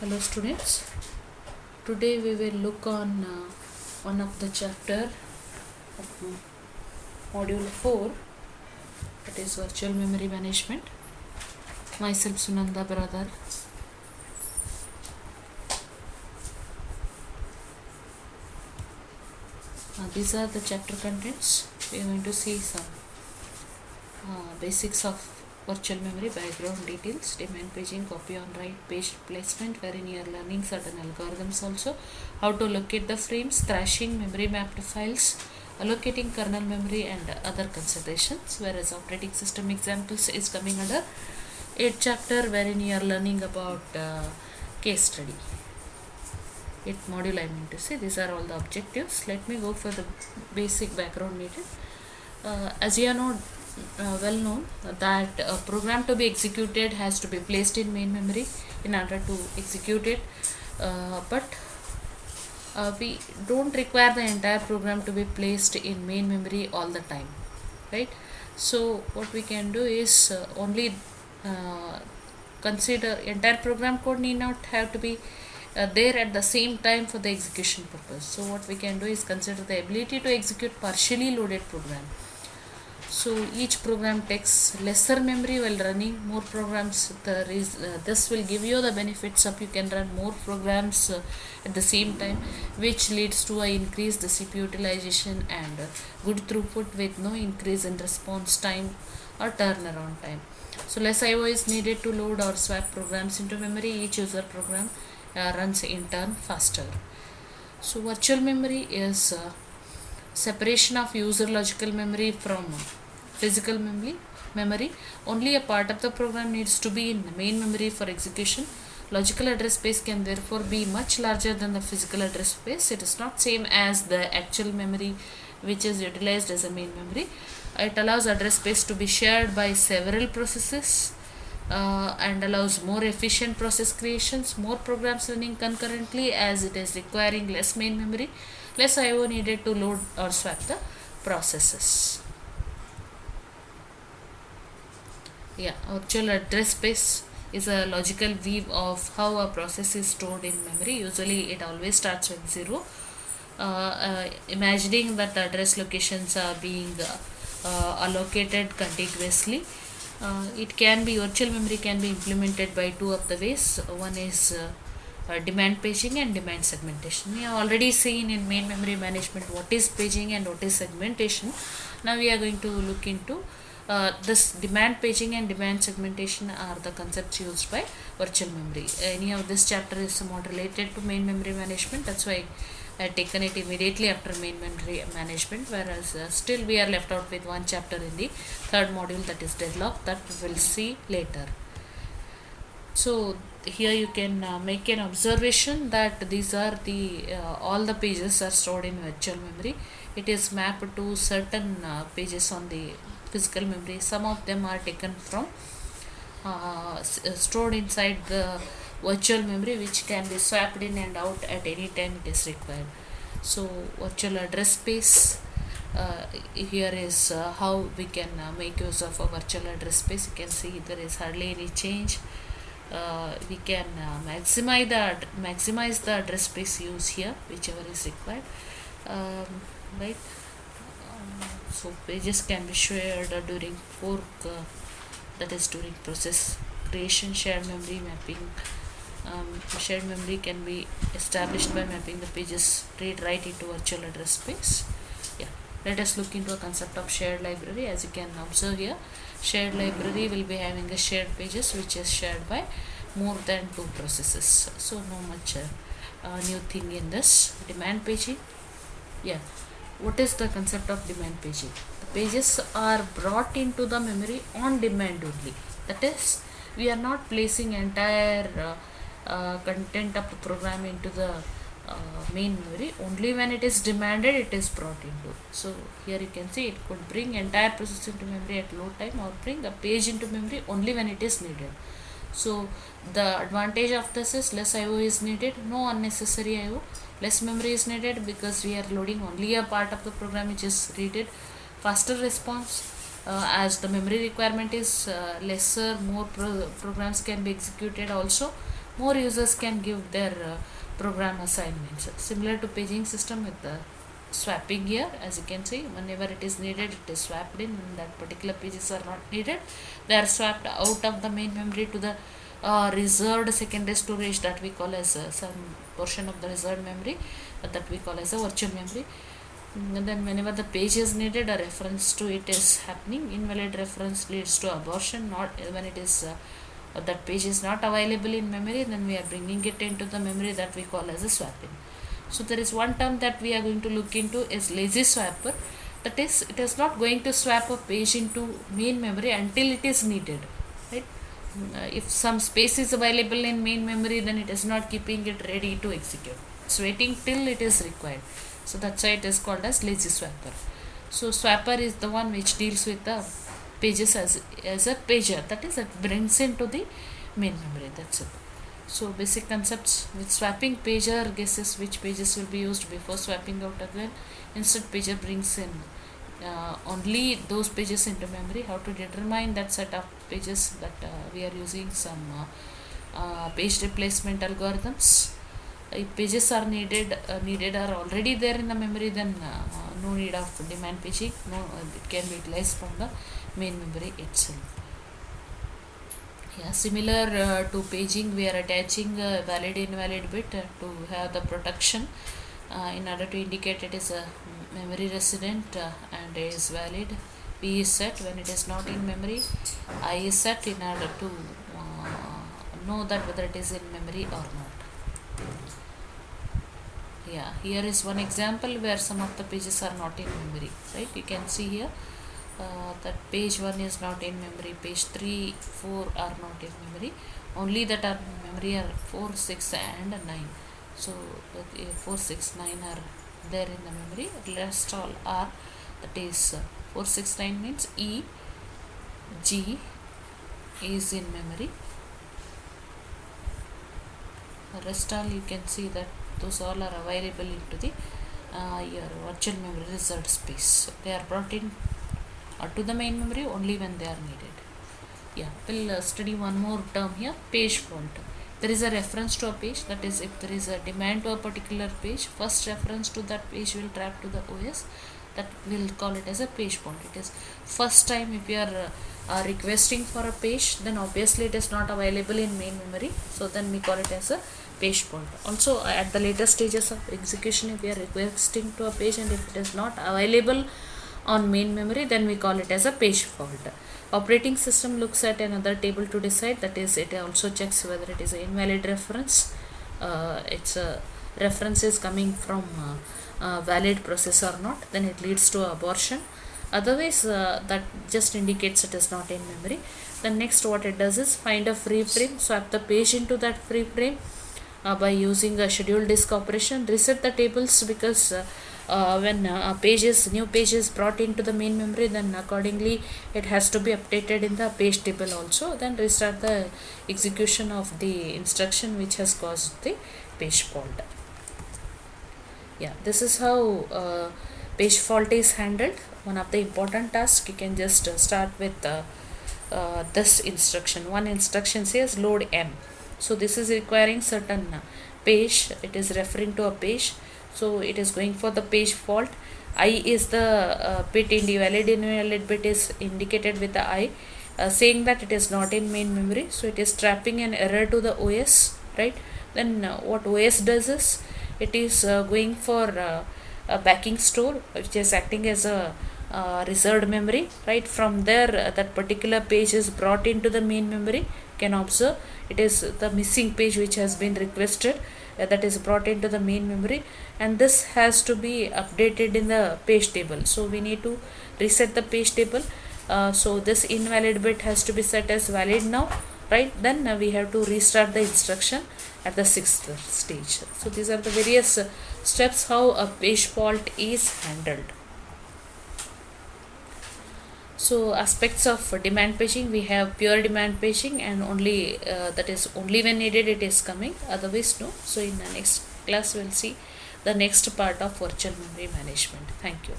Hello students, today we will look on one of the chapter of module 4, that is virtual memory management. Myself Sunanda Brother. These are the chapter contents. We are going to see some basics of virtual memory, background details, demand paging, copy on write, page placement, wherein you are learning certain algorithms also, how to locate the frames, crashing memory mapped files, allocating kernel memory and other considerations, whereas operating system examples is coming under 8th chapter, wherein you are learning about case study. 8th module I mean to say. These are all the objectives. Let me go for the basic background needed. As you know, well known that a program to be executed has to be placed in main memory in order to execute it, but we don't require the entire program to be placed in main memory all the time, right? So what we can do is only consider entire program code need not have to be there at the same time for the execution purpose. So what we can do is consider the ability to execute partially loaded program. So each program takes lesser memory while running more programs. This will give you the benefits of you can run more programs at the same time, which leads to a increased CPU utilization and good throughput with no increase in response time or turnaround time. So less IO is needed to load or swap programs into memory. Each user program runs in turn faster. So virtual memory is separation of user logical memory from physical memory. Only a part of the program needs to be in the main memory for execution. Logical address space can therefore be much larger than the physical address space. It is not same as the actual memory which is utilized as a main memory. It allows address space to be shared by several processes and allows more efficient process creations, more programs running concurrently as it is requiring less main memory, less IO needed to load or swap the processes. Virtual address space is a logical weave of how a process is stored in memory. Usually it always starts with 0. Imagining that the address locations are being allocated contiguously. It can be virtual memory can be implemented by two of the ways. One is demand paging and demand segmentation. We have already seen in main memory management what is paging and what is segmentation. Now we are going to look into this demand paging and demand segmentation are the concepts used by virtual memory. Any of this chapter is somewhat related to main memory management. That's why I had taken it immediately after main memory management, whereas still we are left out with one chapter in the third module, that is deadlock, that we will see later. So here you can make an observation that these are the all the pages are stored in virtual memory. It is mapped to certain pages on the physical memory. Some of them are taken from stored inside the virtual memory, which can be swapped in and out at any time it is required. So virtual address space, here is how we can make use of a virtual address space. You can see there is hardly any change. We can maximize the address space use here, whichever is required, right? So pages can be shared during fork, that is during process creation. Shared memory mapping, shared memory can be established by mapping the pages read write into virtual address space. Let us look into a concept of shared library. As you can observe here, shared library will be having a shared pages which is shared by more than two processes. So no much new thing in this. Demand paging. What is the concept of demand paging? The pages are brought into the memory on demand only. That is, we are not placing entire content of the program into the main memory. Only when it is demanded it is brought into. So here you can see it could bring entire process into memory at load time or bring a page into memory only when it is needed. So the advantage of this is less IO is needed, no unnecessary IO, less memory is needed because we are loading only a part of the program which is needed, faster response, as the memory requirement is lesser, more programs can be executed also, more users can give their program assignments. Similar to paging system with the swapping here, as you can see, whenever it is needed it is swapped in. When that particular pages are not needed, they are swapped out of the main memory to the reserved secondary storage that we call as some portion of the reserved memory that we call as a virtual memory. And then whenever the page is needed, a reference to it is happening. Invalid reference leads to abortion. Not when it is that page is not available in memory, then we are bringing it into the memory that we call as a swapping. So there is one term that we are going to look into is lazy swapper. That is, it is not going to swap a page into main memory until it is needed, right? If some space is available in main memory, then it is not keeping it ready to execute. It's waiting till it is required. So that's why it is called as lazy swapper. So swapper is the one which deals with the pages as a pager, that is, it brings into the main memory. That's it. So basic concepts with swapping, pager guesses which pages will be used before swapping out again. Instead, pager brings in only those pages into memory. How to determine that set of pages, that we are using some page replacement algorithms. If pages are needed are already there in the memory, then no need of demand paging. No, it can be utilized from the main memory itself. Yeah, similar to paging, we are attaching a valid invalid bit to have the protection in order to indicate it is a memory resident and is valid. P is set when it is not in memory. I is set in order to know that whether it is in memory or not. Yeah, here is one example where some of the pages are not in memory, right? You can see here that page 1 is not in memory, page 3, 4 are not in memory. Only that are in memory are 4, 6 and 9. So 4, 6, 9 are there in the memory. Rest all are, that is 4, 6, 9 means E, G is in memory. The rest all you can see that those all are available into the your virtual memory reserved space. They are brought in to the main memory only when they are needed. Yeah, we'll study one more term here, page fault. There is a reference to a page, that is, if there is a demand to a particular page, first reference to that page will trap to the OS. That we'll call it as a page fault. It is first time if you are requesting for a page, then obviously it is not available in main memory, so then we call it as a page fault. Also at the later stages of execution, if we are requesting to a page and if it is not available on main memory, then we call it as a page fault. Operating system looks at another table to decide, that is, it also checks whether it is an invalid reference. Its reference is coming from valid process or not, then it leads to abortion. Otherwise that just indicates it is not in memory. Then next what it does is find a free frame, swap the page into that free frame by using a scheduled disk operation. Reset the tables, because when new page is brought into the main memory, then accordingly it has to be updated in the page table also. Then restart the execution of the instruction which has caused the page fault. Yeah, this is how page fault is handled. One of the important tasks, you can just start with this instruction. One instruction says load M. So this is requiring certain page, it is referring to a page, so it is going for the page fault. I is the bit invalid bit is indicated with the I, saying that it is not in main memory, so it is trapping an error to the OS, right? Then what OS does is it is going for a backing store which is acting as a reserved memory, right? From there that particular page is brought into the main memory. Can observe it is the missing page which has been requested, that is brought into the main memory, and this has to be updated in the page table. So we need to reset the page table. So this invalid bit has to be set as valid now, right? Then we have to restart the instruction at the 6th stage. So these are the various steps how a page fault is handled. So aspects of demand paging, we have pure demand paging, and only that is only when needed it is coming, otherwise no. So in the next class we'll see the next part of virtual memory management. Thank you.